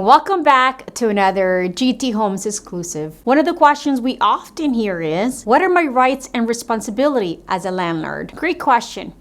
Welcome back to another GT Homes exclusive. One of the questions we often hear is, what are my rights and responsibility as a landlord? Great question.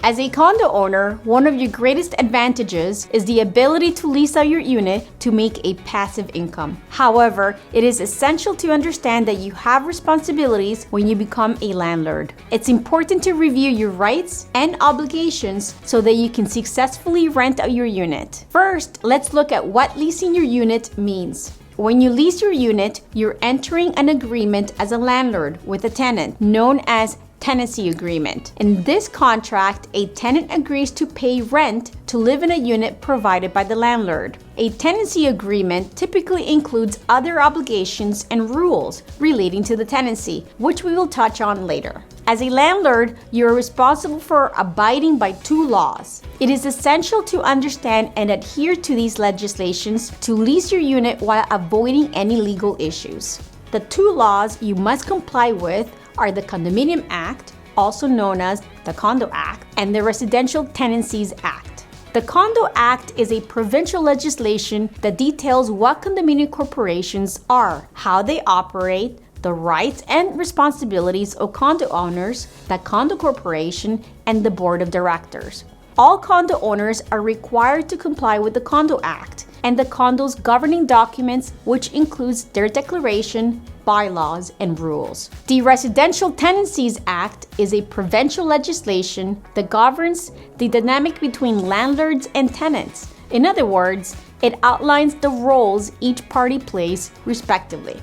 As a condo owner, one of your greatest advantages is the ability to lease out your unit to make a passive income. However, it is essential to understand that you have responsibilities when you become a landlord. It's important to review your rights and obligations so that you can successfully rent out your unit. First, let's look at what leasing your unit means. When you lease your unit, you're entering an agreement as a landlord with a tenant, known as tenancy agreement. In this contract, a tenant agrees to pay rent to live in a unit provided by the landlord. A tenancy agreement typically includes other obligations and rules relating to the tenancy, which we will touch on later. As a landlord, you are responsible for abiding by two laws. It is essential to understand and adhere to these legislations to lease your unit while avoiding any legal issues. The two laws you must comply with are the Condominium Act, also known as the Condo Act, and the Residential Tenancies Act. The Condo Act is a provincial legislation that details what condominium corporations are, how they operate, the rights and responsibilities of condo owners, the condo corporation, and the board of directors. All condo owners are required to comply with the Condo Act and the condo's governing documents, which includes their declaration, bylaws, and rules. The Residential Tenancies Act is a provincial legislation that governs the dynamic between landlords and tenants. In other words, it outlines the roles each party plays respectively.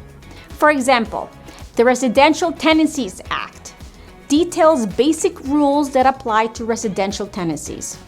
For example, the Residential Tenancies Act details basic rules that apply to residential tenancies,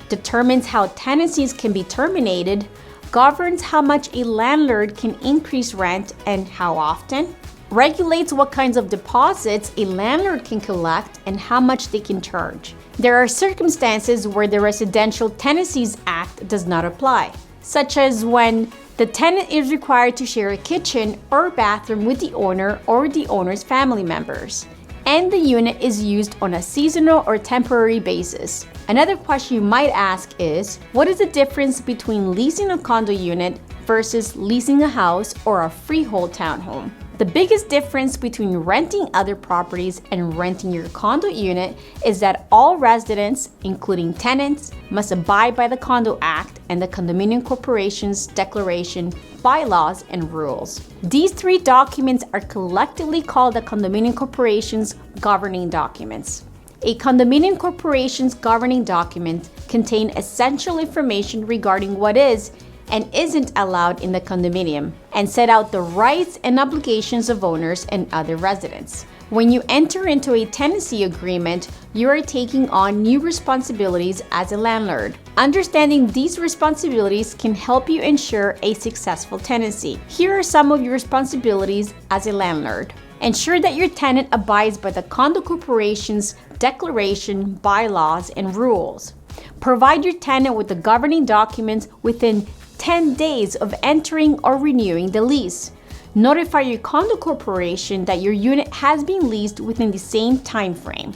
determines how tenancies can be terminated, governs how much a landlord can increase rent and how often, regulates what kinds of deposits a landlord can collect and how much they can charge. There are circumstances where the Residential Tenancies Act does not apply, such as when the tenant is required to share a kitchen or bathroom with the owner or the owner's family members, and the unit is used on a seasonal or temporary basis. Another question you might ask is, what is the difference between leasing a condo unit versus leasing a house or a freehold townhome? The biggest difference between renting other properties and renting your condo unit is that all residents, including tenants, must abide by the Condo Act and the Condominium Corporation's declaration, bylaws, and rules. These three documents are collectively called the Condominium Corporation's governing documents. A condominium corporation's governing document contains essential information regarding what is and isn't allowed in the condominium, and set out the rights and obligations of owners and other residents. When you enter into a tenancy agreement, you are taking on new responsibilities as a landlord. Understanding these responsibilities can help you ensure a successful tenancy. Here are some of your responsibilities as a landlord. Ensure that your tenant abides by the condo corporation's declaration, bylaws, and rules. Provide your tenant with the governing documents within 10 days of entering or renewing the lease. Notify your condo corporation that your unit has been leased within the same time frame.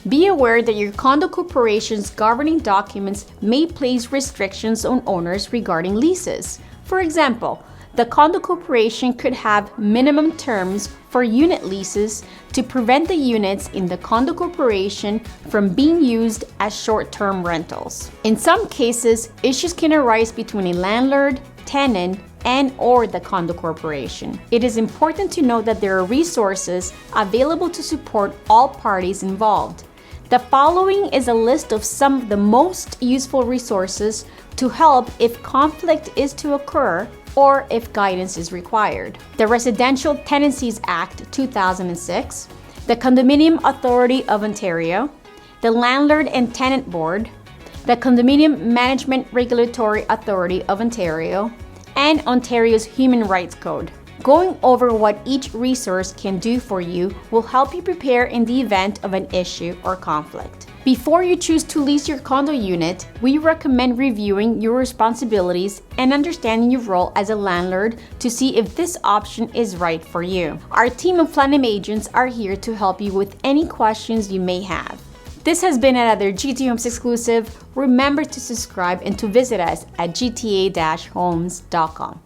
Be aware that your condo corporation's governing documents may place restrictions on owners regarding leases. For example, the condo corporation could have minimum terms for unit leases to prevent the units in the condo corporation from being used as short-term rentals. In some cases, issues can arise between a landlord, tenant, and/or the condo corporation. It is important to note that there are resources available to support all parties involved. The following is a list of some of the most useful resources to help if conflict is to occur or if guidance is required. The Residential Tenancies Act 2006, the Condominium Authority of Ontario, the Landlord and Tenant Board, the Condominium Management Regulatory Authority of Ontario, and Ontario's Human Rights Code. Going over what each resource can do for you will help you prepare in the event of an issue or conflict. Before you choose to lease your condo unit, we recommend reviewing your responsibilities and understanding your role as a landlord to see if this option is right for you. Our team of Platinum agents are here to help you with any questions you may have. This has been another GTA Homes exclusive. Remember to subscribe and to visit us at gta-homes.com.